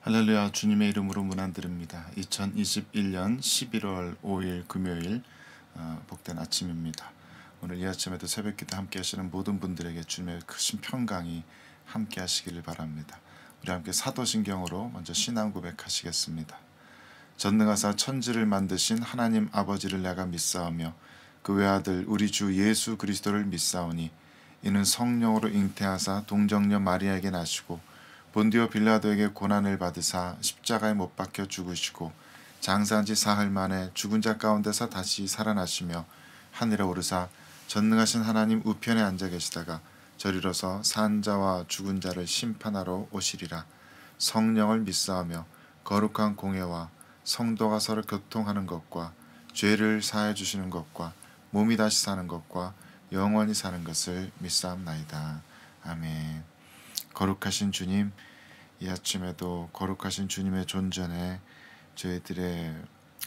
할렐루야. 주님의 이름으로 문안드립니다. 2021년 11월 5일 금요일 복된 아침입니다. 오늘 이 아침에도 새벽기도 함께 하시는 모든 분들에게 주님의 크신 평강이 함께 하시기를 바랍니다. 우리 함께 사도신경으로 먼저 신앙 고백하시겠습니다. 전능하사 천지를 만드신 하나님 아버지를 내가 믿사오며 그 외아들 우리 주 예수 그리스도를 믿사오니 이는 성령으로 잉태하사 동정녀 마리아에게 나시고 본디오 빌라도에게 고난을 받으사 십자가에 못 박혀 죽으시고 장사한 지 사흘 만에 죽은 자 가운데서 다시 살아나시며 하늘에 오르사 전능하신 하나님 우편에 앉아 계시다가 저리로서 산 자와 죽은 자를 심판하러 오시리라. 성령을 믿사오며 거룩한 공예와 성도가 서로 교통하는 것과 죄를 사해 주시는 것과 몸이 다시 사는 것과 영원히 사는 것을 믿사옵나이다. 아멘. 거룩하신 주님, 이 아침에도 거룩하신 주님의 존전에 저희들의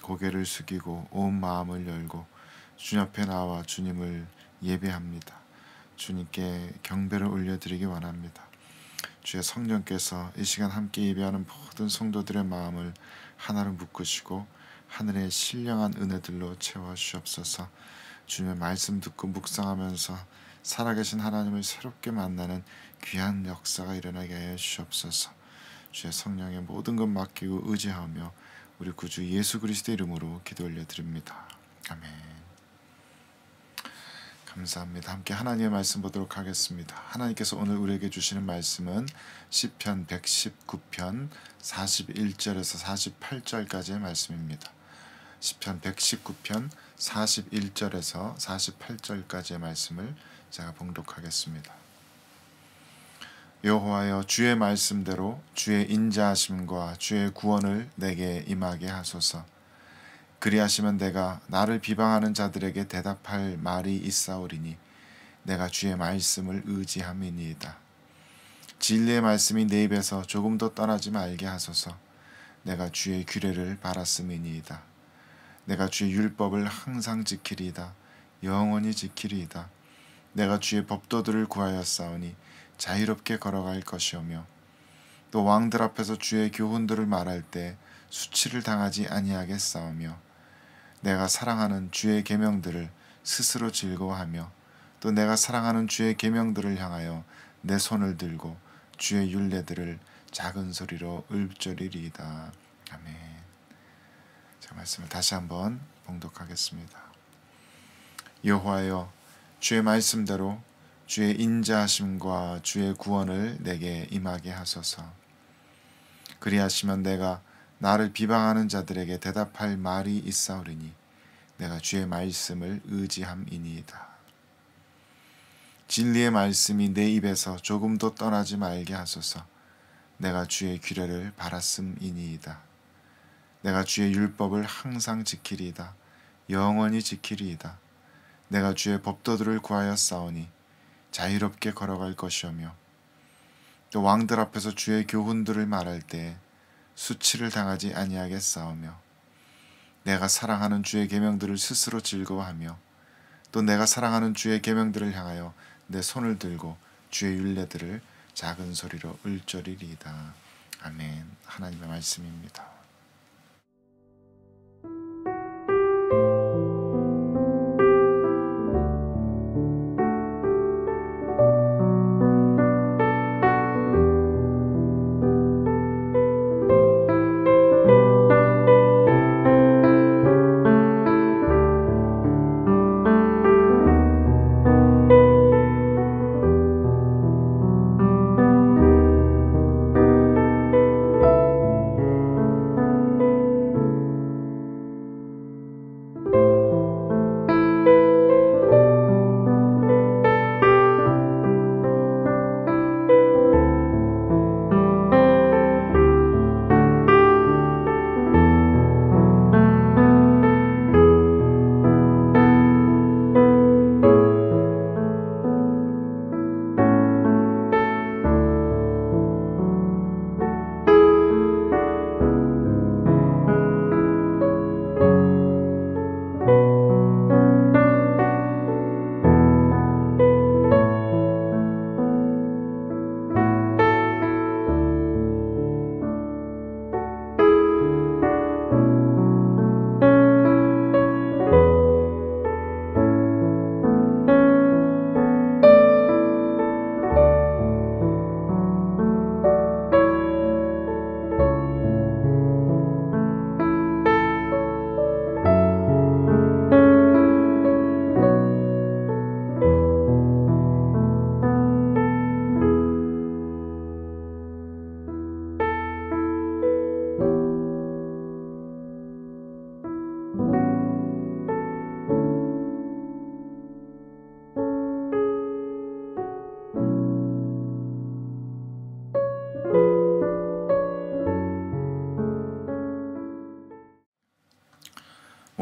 고개를 숙이고 온 마음을 열고 주님 앞에 나와 주님을 예배합니다. 주님께 경배를 올려드리기 원합니다. 주의 성령께서 이 시간 함께 예배하는 모든 성도들의 마음을 하나로 묶으시고 하늘의 신령한 은혜들로 채워주옵소서. 주님의 말씀 듣고 묵상하면서 살아계신 하나님을 새롭게 만나는 귀한 역사가 일어나게 하여 주옵소서. 주의 성령의 모든 것 맡기고 의지하며 우리 구주 예수 그리스도의 이름으로 기도 올려드립니다. 아멘. 감사합니다. 함께 하나님의 말씀 보도록 하겠습니다. 하나님께서 오늘 우리에게 주시는 말씀은 시편 119편 41절에서 48절까지의 말씀입니다. 시편 119편 41절에서 48절까지의 말씀을 제가 봉독하겠습니다. 여호와여, 주의 말씀대로 주의 인자하심과 주의 구원을 내게 임하게 하소서. 그리하시면 내가 나를 비방하는 자들에게 대답할 말이 있사오리니 내가 주의 말씀을 의지함이니이다. 진리의 말씀이 내 입에서 조금도 떠나지 말게 하소서. 내가 주의 규례를 바랐음이니이다. 내가 주의 율법을 항상 지키리이다. 영원히 지키리이다. 내가 주의 법도들을 구하였사오니 자유롭게 걸어갈 것이오며 또 왕들 앞에서 주의 교훈들을 말할 때 수치를 당하지 아니하겠사오며 내가 사랑하는 주의 계명들을 스스로 즐거워하며 또 내가 사랑하는 주의 계명들을 향하여 내 손을 들고 주의 율례들을 작은 소리로 읊조리리이다. 아멘. 자, 말씀을 다시 한번 봉독하겠습니다. 여호와여, 주의 말씀대로 주의 인자하심과 주의 구원을 내게 임하게 하소서. 그리하시면 내가 나를 비방하는 자들에게 대답할 말이 있사오리니 내가 주의 말씀을 의지함이니이다. 진리의 말씀이 내 입에서 조금도 떠나지 말게 하소서. 내가 주의 규례를 바랐음이니이다. 내가 주의 율법을 항상 지키리이다. 영원히 지키리이다. 내가 주의 법도들을 구하였사오니 자유롭게 걸어갈 것이오며 또 왕들 앞에서 주의 교훈들을 말할 때 수치를 당하지 아니하겠사오며 내가 사랑하는 주의 계명들을 스스로 즐거워하며 또 내가 사랑하는 주의 계명들을 향하여 내 손을 들고 주의 율례들을 작은 소리로 읊조리리이다. 아멘. 하나님의 말씀입니다.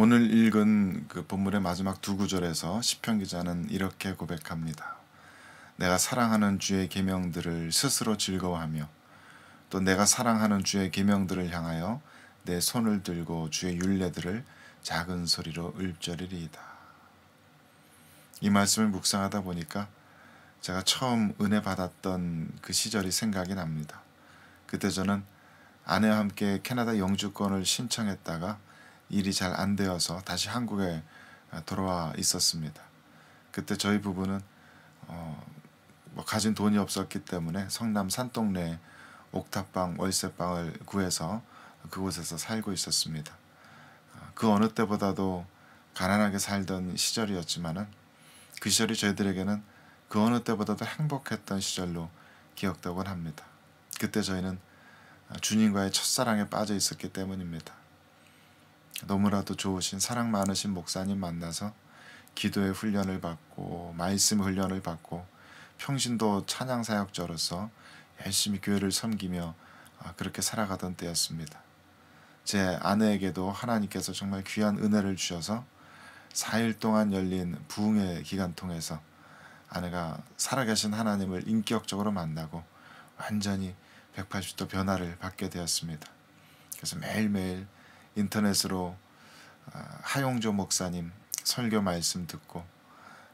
오늘 읽은 그 본문의 마지막 두 구절에서 시편 기자는 이렇게 고백합니다. 내가 사랑하는 주의 계명들을 스스로 즐거워하며 또 내가 사랑하는 주의 계명들을 향하여 내 손을 들고 주의 율례들을 작은 소리로 읊조리리이다. 이 말씀을 묵상하다 보니까 제가 처음 은혜 받았던 그 시절이 생각이 납니다. 그때 저는 아내와 함께 캐나다 영주권을 신청했다가 일이 잘 안 되어서 다시 한국에 돌아와 있었습니다. 그때 저희 부부는 가진 돈이 없었기 때문에 성남 산동네에 옥탑방 월세방을 구해서 그곳에서 살고 있었습니다. 그 어느 때보다도 가난하게 살던 시절이었지만은 그 시절이 저희들에게는 그 어느 때보다도 행복했던 시절로 기억되곤 합니다. 그때 저희는 주님과의 첫사랑에 빠져 있었기 때문입니다. 너무나도 좋으신 사랑 많으신 목사님 만나서 기도의 훈련을 받고 말씀 훈련을 받고 평신도 찬양 사역자로서 열심히 교회를 섬기며 그렇게 살아가던 때였습니다. 제 아내에게도 하나님께서 정말 귀한 은혜를 주셔서 4일 동안 열린 부흥의 기간 통해서 아내가 살아계신 하나님을 인격적으로 만나고 완전히 180도 변화를 받게 되었습니다. 그래서 매일매일 인터넷으로 하용조 목사님 설교 말씀 듣고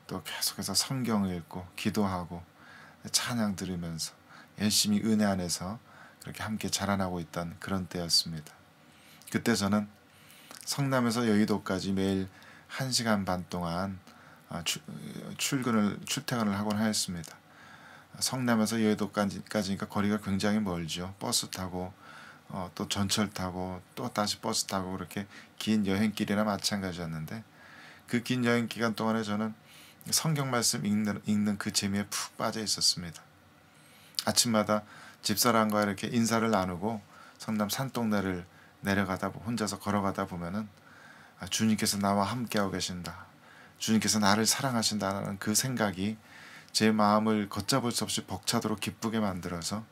또 계속해서 성경 읽고 기도하고 찬양 들으면서 열심히 은혜 안에서 그렇게 함께 자라나고 있던 그런 때였습니다. 그때 저는 성남에서 여의도까지 매일 1시간 반 동안 출퇴근을 하곤 하였습니다. 성남에서 여의도까지니까 거리가 굉장히 멀죠. 버스 타고 또 전철 타고 또 다시 버스 타고 그렇게 긴 여행길이나 마찬가지였는데 그 긴 여행 기간 동안에 저는 성경 말씀 읽는 그 재미에 푹 빠져 있었습니다. 아침마다 집사람과 이렇게 인사를 나누고 성남 산동네를 내려가다 혼자서 걸어가다 보면은 주님께서 나와 함께하고 계신다. 주님께서 나를 사랑하신다는 그 생각이 제 마음을 걷잡을 수 없이 벅차도록 기쁘게 만들어서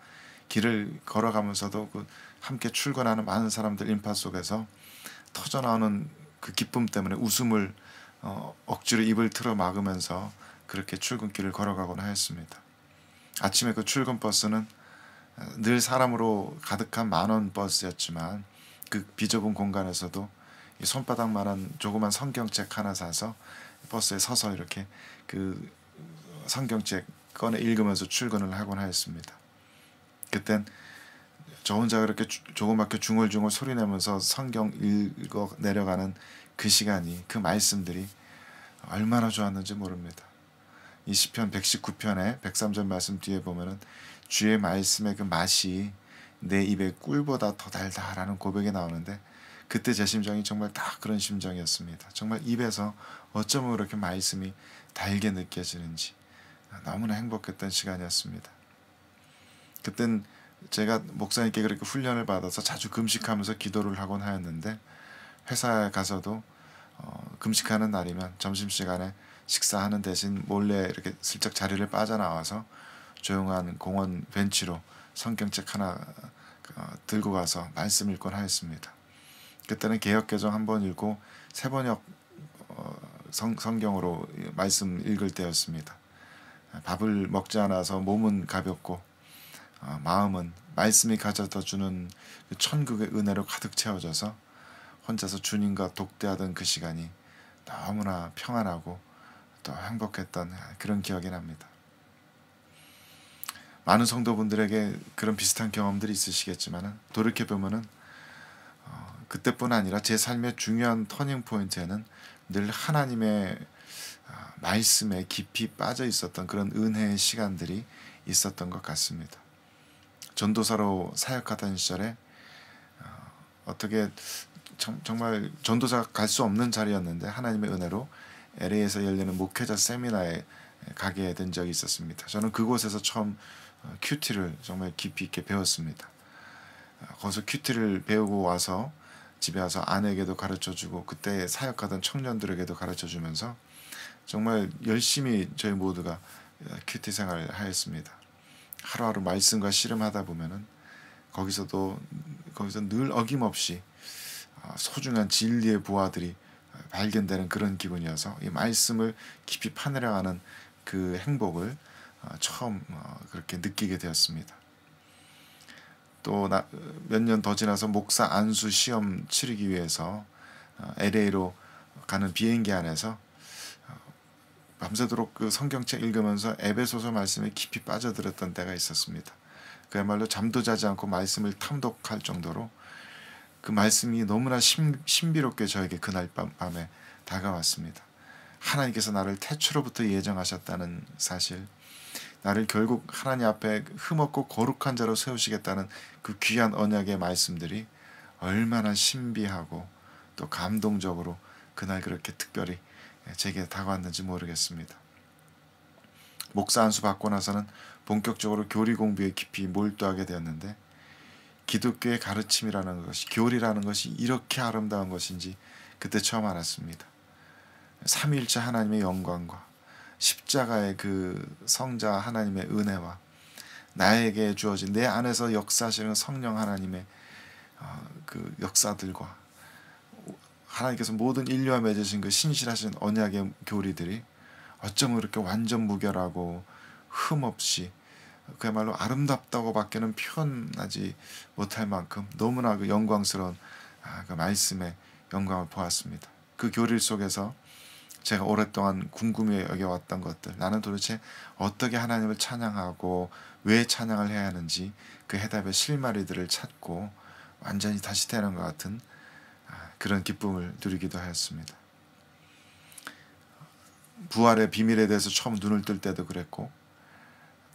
길을 걸어가면서도 그 함께 출근하는 많은 사람들 인파 속에서 터져나오는 그 기쁨 때문에 웃음을 억지로 입을 틀어 막으면서 그렇게 출근길을 걸어가곤 하였습니다. 아침에 그 출근 버스는 늘 사람으로 가득한 만원 버스였지만 그 비좁은 공간에서도 이 손바닥만한 조그만 성경책 하나 사서 버스에 서서 이렇게 그 성경책 꺼내 읽으면서 출근을 하곤 하였습니다. 그땐 저 혼자 그렇게 조그맣게 중얼중얼 소리내면서 성경 읽어 내려가는 그 시간이 그 말씀들이 얼마나 좋았는지 모릅니다. 이 시편 119편의 103절 말씀 뒤에 보면은 주의 말씀의 그 맛이 내 입에 꿀보다 더 달다라는 고백이 나오는데 그때 제 심정이 정말 딱 그런 심정이었습니다. 정말 입에서 어쩌면 그렇게 말씀이 달게 느껴지는지 너무나 행복했던 시간이었습니다. 그땐 제가 목사님께 그렇게 훈련을 받아서 자주 금식하면서 기도를 하곤 하였는데 회사에 가서도 금식하는 날이면 점심시간에 식사하는 대신 몰래 이렇게 슬쩍 자리를 빠져나와서 조용한 공원 벤치로 성경책 하나 들고 가서 말씀 읽곤 하였습니다. 그때는 개역개정 한 번 읽고 세번역 성경으로 말씀 읽을 때였습니다. 밥을 먹지 않아서 몸은 가볍고 마음은 말씀이 가져다 주는 천국의 은혜로 가득 채워져서 혼자서 주님과 독대하던 그 시간이 너무나 평안하고 또 행복했던 그런 기억이 납니다. 많은 성도분들에게 그런 비슷한 경험들이 있으시겠지만 돌이켜보면은 그때뿐 아니라 제 삶의 중요한 터닝 포인트에는 늘 하나님의 말씀에 깊이 빠져 있었던 그런 은혜의 시간들이 있었던 것 같습니다. 전도사로 사역하던 시절에 어떻게 정말 전도사가 갈 수 없는 자리였는데 하나님의 은혜로 LA에서 열리는 목회자 세미나에 가게 된 적이 있었습니다. 저는 그곳에서 처음 큐티를 정말 깊이 있게 배웠습니다. 거기서 큐티를 배우고 와서 집에 와서 아내에게도 가르쳐주고 그때 사역하던 청년들에게도 가르쳐주면서 정말 열심히 저희 모두가 큐티 생활을 하였습니다. 하루하루 말씀과 씨름하다 보면은 거기서 늘 어김없이 소중한 진리의 보화들이 발견되는 그런 기분이어서 이 말씀을 깊이 파내려가는 그 행복을 처음 그렇게 느끼게 되었습니다. 또 몇 년 더 지나서 목사 안수 시험 치르기 위해서 LA로 가는 비행기 안에서 밤새도록 그 성경책 읽으면서 에베소서 말씀에 깊이 빠져들었던 때가 있었습니다. 그야말로 잠도 자지 않고 말씀을 탐독할 정도로 그 말씀이 너무나 신비롭게 저에게 그날 밤에 다가왔습니다. 하나님께서 나를 태초로부터 예정하셨다는 사실, 나를 결국 하나님 앞에 흠없고 거룩한 자로 세우시겠다는 그 귀한 언약의 말씀들이 얼마나 신비하고 또 감동적으로 그날 그렇게 특별히 제게 다가왔는지 모르겠습니다. 목사 안수 받고 나서는 본격적으로 교리 공부에 깊이 몰두하게 되었는데 기독교의 가르침이라는 것이, 교리라는 것이 이렇게 아름다운 것인지 그때 처음 알았습니다. 삼위일체 하나님의 영광과 십자가의 그 성자 하나님의 은혜와 나에게 주어진 내 안에서 역사하시는 성령 하나님의 그 역사들과 하나님께서 모든 인류와 맺으신 그 신실하신 언약의 교리들이 어쩌면 그렇게 완전 무결하고 흠없이 그야말로 아름답다고 밖에는 표현하지 못할 만큼 너무나 그 영광스러운 그 말씀의 영광을 보았습니다. 그 교리 속에서 제가 오랫동안 궁금해 여겨왔던 것들, 나는 도대체 어떻게 하나님을 찬양하고 왜 찬양을 해야 하는지 그 해답의 실마리들을 찾고 완전히 다시 태어난 것 같은 그런 기쁨을 누리기도 하였습니다. 부활의 비밀에 대해서 처음 눈을 뜰 때도 그랬고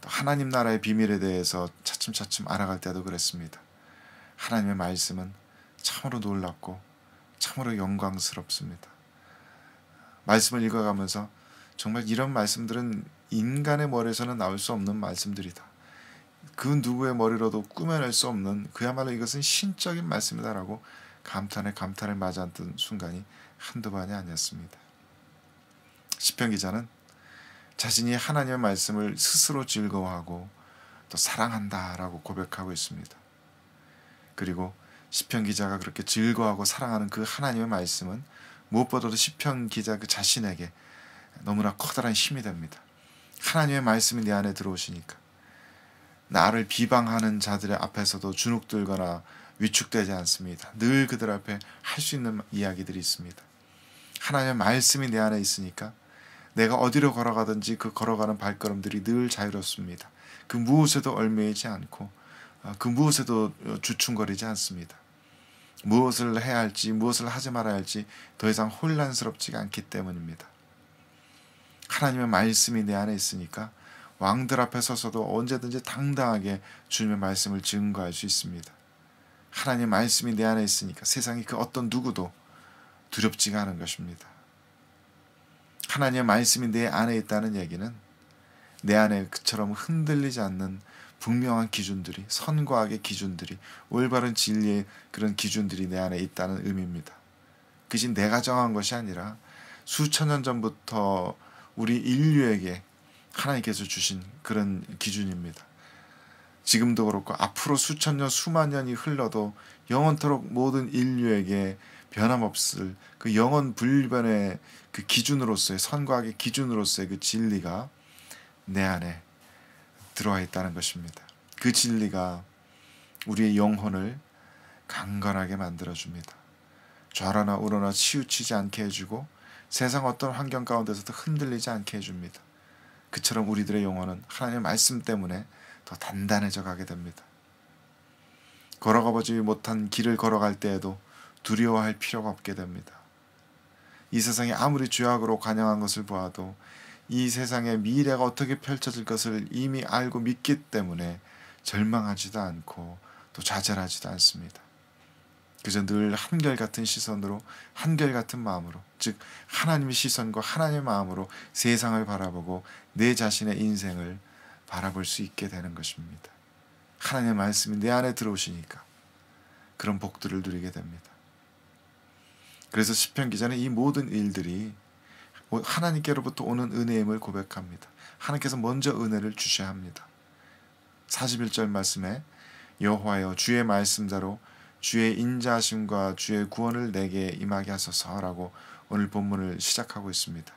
또 하나님 나라의 비밀에 대해서 차츰차츰 알아갈 때도 그랬습니다. 하나님의 말씀은 참으로 놀랍고 참으로 영광스럽습니다. 말씀을 읽어가면서 정말 이런 말씀들은 인간의 머리에서는 나올 수 없는 말씀들이다. 그 누구의 머리로도 꾸며낼 수 없는 그야말로 이것은 신적인 말씀이다라고 감탄을 맞았던 순간이 한두 번이 아니었습니다. 시편 기자는 자신이 하나님의 말씀을 스스로 즐거워하고 또 사랑한다라고 고백하고 있습니다. 그리고 시편 기자가 그렇게 즐거워하고 사랑하는 그 하나님의 말씀은 무엇보다도 시편 기자 그 자신에게 너무나 커다란 힘이 됩니다. 하나님의 말씀이 내 안에 들어오시니까 나를 비방하는 자들의 앞에서도 주눅들거나 위축되지 않습니다. 늘 그들 앞에 할 수 있는 이야기들이 있습니다. 하나님의 말씀이 내 안에 있으니까 내가 어디로 걸어가든지 그 걸어가는 발걸음들이 늘 자유롭습니다. 그 무엇에도 얽매이지 않고 그 무엇에도 주춤거리지 않습니다. 무엇을 해야 할지 무엇을 하지 말아야 할지 더 이상 혼란스럽지가 않기 때문입니다. 하나님의 말씀이 내 안에 있으니까 왕들 앞에 서서도 언제든지 당당하게 주님의 말씀을 증거할 수 있습니다. 하나님의 말씀이 내 안에 있으니까 세상의 그 어떤 누구도 두렵지가 않은 것입니다. 하나님의 말씀이 내 안에 있다는 얘기는 내 안에 그처럼 흔들리지 않는 분명한 기준들이, 선과 악의 기준들이, 올바른 진리의 그런 기준들이 내 안에 있다는 의미입니다. 그것이 내가 정한 것이 아니라 수천 년 전부터 우리 인류에게 하나님께서 주신 그런 기준입니다. 지금도 그렇고 앞으로 수천 년, 수만 년이 흘러도 영원토록 모든 인류에게 변함없을 그 영원 불변의 그 기준으로서의, 선과 악의 기준으로서의 그 진리가 내 안에 들어와 있다는 것입니다. 그 진리가 우리의 영혼을 강건하게 만들어줍니다. 좌로나 우로나 치우치지 않게 해주고 세상 어떤 환경 가운데서도 흔들리지 않게 해줍니다. 그처럼 우리들의 영혼은 하나님의 말씀 때문에 더 단단해져 가게 됩니다. 걸어가보지 못한 길을 걸어갈 때에도 두려워할 필요가 없게 됩니다. 이 세상이 아무리 죄악으로 관영한 것을 보아도 이 세상의 미래가 어떻게 펼쳐질 것을 이미 알고 믿기 때문에 절망하지도 않고 또 좌절하지도 않습니다. 그저 늘 한결같은 시선으로, 한결같은 마음으로, 즉 하나님의 시선과 하나님의 마음으로 세상을 바라보고 내 자신의 인생을 바라볼 수 있게 되는 것입니다. 하나님의 말씀이 내 안에 들어오시니까 그런 복들을 누리게 됩니다. 그래서 시편 기자는 이 모든 일들이 하나님께로부터 오는 은혜임을 고백합니다. 하나님께서 먼저 은혜를 주셔야 합니다. 41절 말씀에 여호와여 주의 말씀대로 주의 인자하심과 주의 구원을 내게 임하게 하소서라고 오늘 본문을 시작하고 있습니다.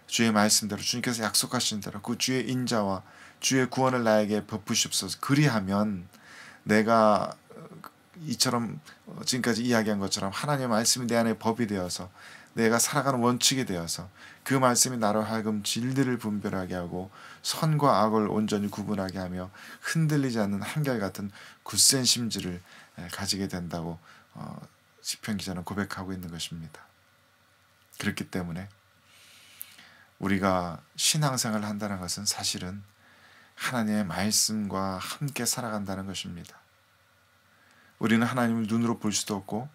주의 말씀대로 주님께서 약속하신 대로 그 주의 인자와 주의 구원을 나에게 베푸시옵소서. 그리하면 내가 이처럼 지금까지 이야기한 것처럼 하나님의 말씀이 내 안에 법이 되어서 내가 살아가는 원칙이 되어서 그 말씀이 나로 하여금 진리를 분별하게 하고 선과 악을 온전히 구분하게 하며 흔들리지 않는 한결같은 굳센 심지를 가지게 된다고 시편 기자는 고백하고 있는 것입니다. 그렇기 때문에 우리가 신앙생활을 한다는 것은 사실은 하나님의 말씀과 함께 살아간다는 것입니다. 우리는 하나님을 눈으로 볼 수도 없고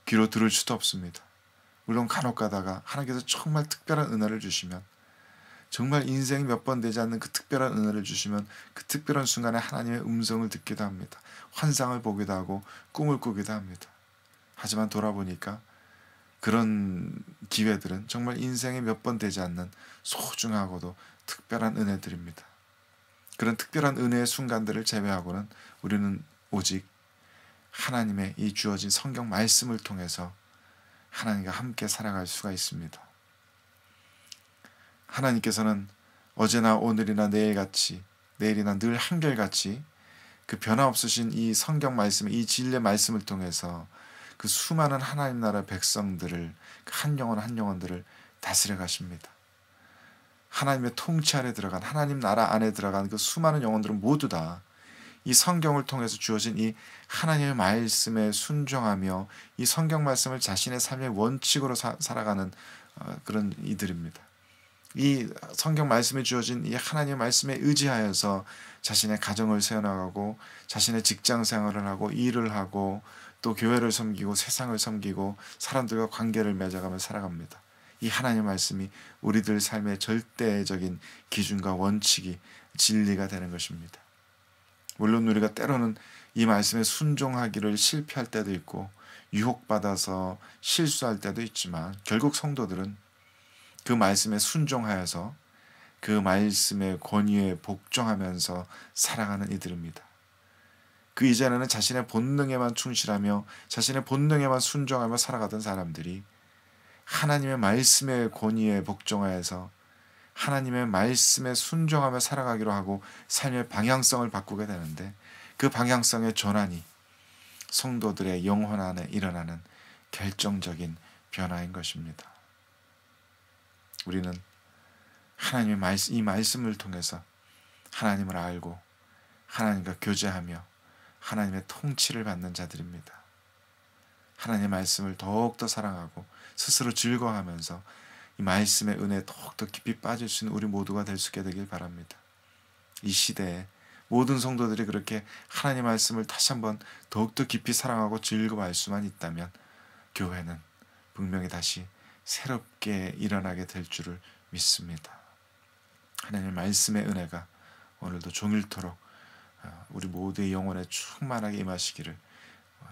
귀로 들을 수도 없습니다. 물론 간혹 가다가 하나님께서 정말 특별한 은혜를 주시면, 정말 인생이 몇 번 되지 않는 그 특별한 은혜를 주시면 그 특별한 순간에 하나님의 음성을 듣기도 합니다. 환상을 보기도 하고 꿈을 꾸기도 합니다. 하지만 돌아보니까 그런 기회들은 정말 인생에 몇 번 되지 않는 소중하고도 특별한 은혜들입니다. 그런 특별한 은혜의 순간들을 제외하고는 우리는 오직 하나님의 이 주어진 성경 말씀을 통해서 하나님과 함께 살아갈 수가 있습니다. 하나님께서는 어제나 오늘이나 내일같이, 내일이나 늘 한결같이 그 변화없으신 이 성경 말씀, 이 진리의 말씀을 통해서 그 수많은 하나님 나라 백성들을, 한 영혼 한 영혼들을 다스려 가십니다. 하나님의 통치 아래 들어간, 하나님 나라 안에 들어간 그 수많은 영혼들은 모두 다 이 성경을 통해서 주어진 이 하나님의 말씀에 순종하며 이 성경 말씀을 자신의 삶의 원칙으로 살아가는 그런 이들입니다. 이 성경 말씀에 주어진 이 하나님의 말씀에 의지하여서 자신의 가정을 세워나가고 자신의 직장 생활을 하고 일을 하고 또 교회를 섬기고 세상을 섬기고 사람들과 관계를 맺어가며 살아갑니다. 이 하나님의 말씀이 우리들 삶의 절대적인 기준과 원칙이 진리가 되는 것입니다. 물론 우리가 때로는 이 말씀에 순종하기를 실패할 때도 있고 유혹받아서 실수할 때도 있지만 결국 성도들은 그 말씀에 순종하여서 그 말씀의 권위에 복종하면서 살아가는 이들입니다. 그 이전에는 자신의 본능에만 충실하며 자신의 본능에만 순종하며 살아가던 사람들이 하나님의 말씀의 권위에 복종하여서 하나님의 말씀에 순종하며 살아가기로 하고 삶의 방향성을 바꾸게 되는데, 그 방향성의 전환이 성도들의 영혼 안에 일어나는 결정적인 변화인 것입니다. 우리는 하나님의 말씀, 이 말씀을 통해서 하나님을 알고 하나님과 교제하며 하나님의 통치를 받는 자들입니다. 하나님의 말씀을 더욱더 사랑하고 스스로 즐거워하면서 이 말씀의 은혜에 더욱더 깊이 빠질 수 있는 우리 모두가 될 수 있게 되길 바랍니다. 이 시대에 모든 성도들이 그렇게 하나님의 말씀을 다시 한번 더욱더 깊이 사랑하고 즐거워할 수만 있다면 교회는 분명히 다시 새롭게 일어나게 될 줄을 믿습니다. 하나님의 말씀의 은혜가 오늘도 종일토록 우리 모두의 영혼에 충만하게 임하시기를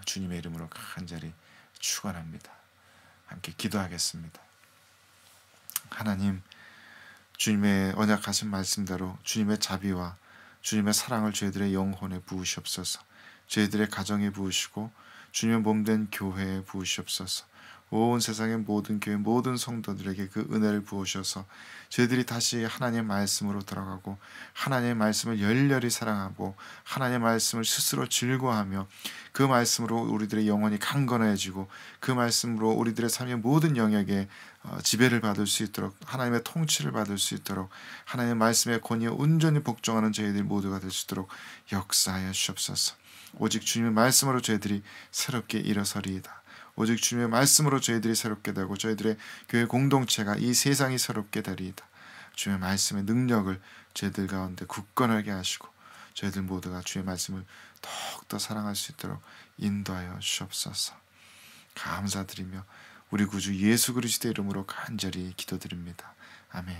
주님의 이름으로 간절히 축원합니다. 함께 기도하겠습니다. 하나님, 주님의 언약하신 말씀대로 주님의 자비와 주님의 사랑을 저희들의 영혼에 부으시옵소서. 저희들의 가정에 부으시고 주님의 몸된 교회에 부으시옵소서. 온 세상의 모든 교회 모든 성도들에게 그 은혜를 부으셔서 저희들이 다시 하나님의 말씀으로 돌아가고 하나님의 말씀을 열렬히 사랑하고 하나님의 말씀을 스스로 즐거워하며 그 말씀으로 우리들의 영혼이 강건해지고 그 말씀으로 우리들의 삶의 모든 영역에 지배를 받을 수 있도록, 하나님의 통치를 받을 수 있도록, 하나님의 말씀의 권위에 온전히 복종하는 저희들 모두가 될 수 있도록 역사하여 주옵소서. 오직 주님의 말씀으로 저희들이 새롭게 일어서리이다. 오직 주님의 말씀으로 저희들이 새롭게 되고 저희들의 교회 공동체가 이 세상이 새롭게 되리이다. 주님의 말씀의 능력을 저희들 가운데 굳건하게 하시고 저희들 모두가 주의 말씀을 더욱더 사랑할 수 있도록 인도하여 주옵소서. 감사드리며 우리 구주 예수 그리스도의 이름으로 간절히 기도드립니다. 아멘.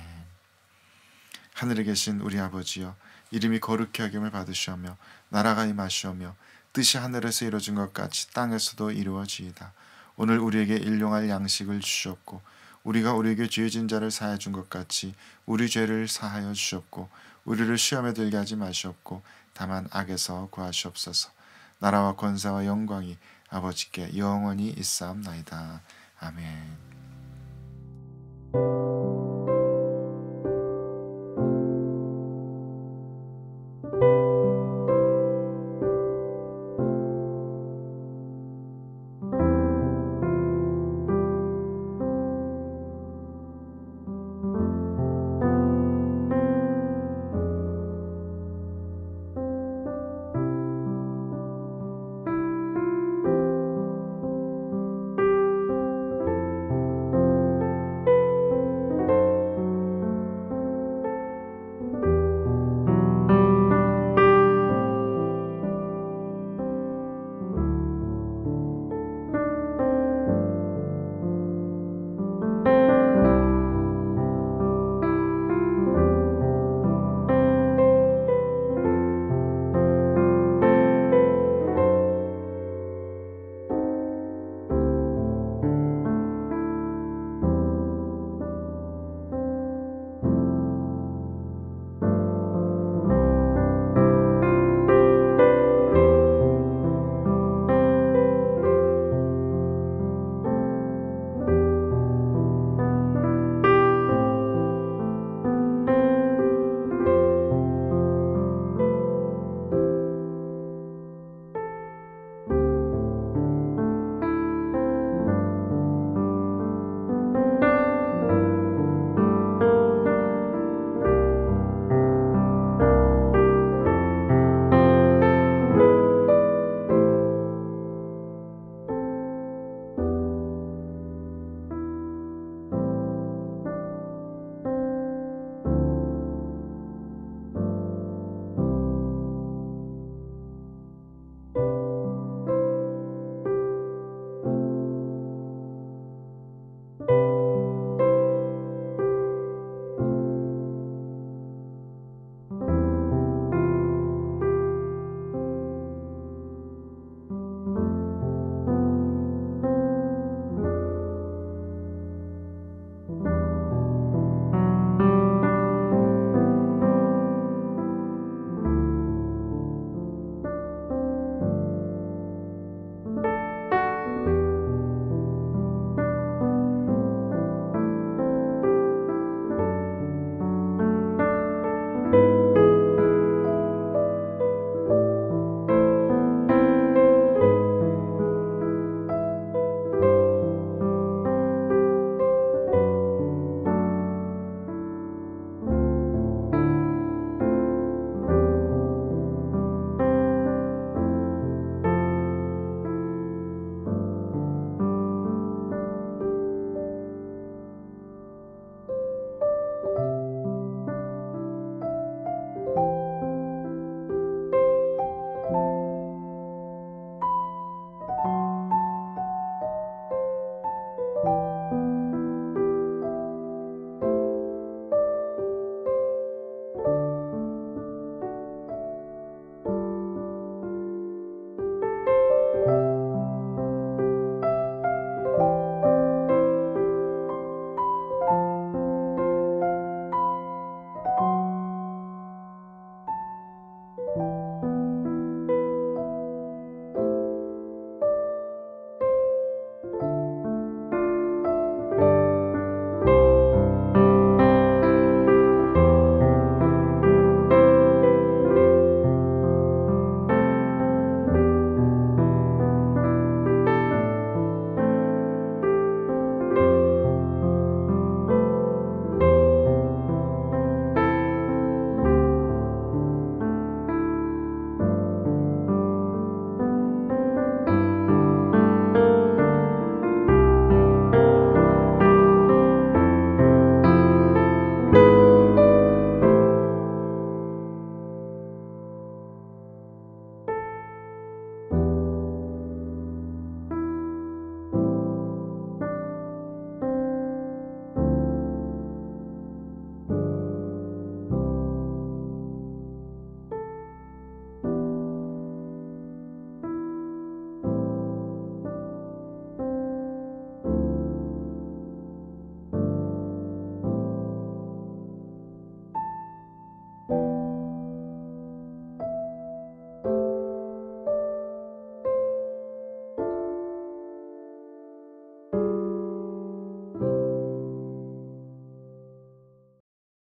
하늘에 계신 우리 아버지여, 이름이 거룩히 여김을 받으시오며 나라가 임하시오며 뜻이 하늘에서 이루어진 것 같이 땅에서도 이루어지이다. 오늘 우리에게 일용할 양식을 주셨고 우리가 우리에게 죄진 자를 사하여 준 것 같이 우리 죄를 사하여 주셨고 우리를 시험에 들게 하지 마시옵고 다만 악에서 구하시옵소서. 나라와 권세와 영광이 아버지께 영원히 있사옵나이다. 아멘.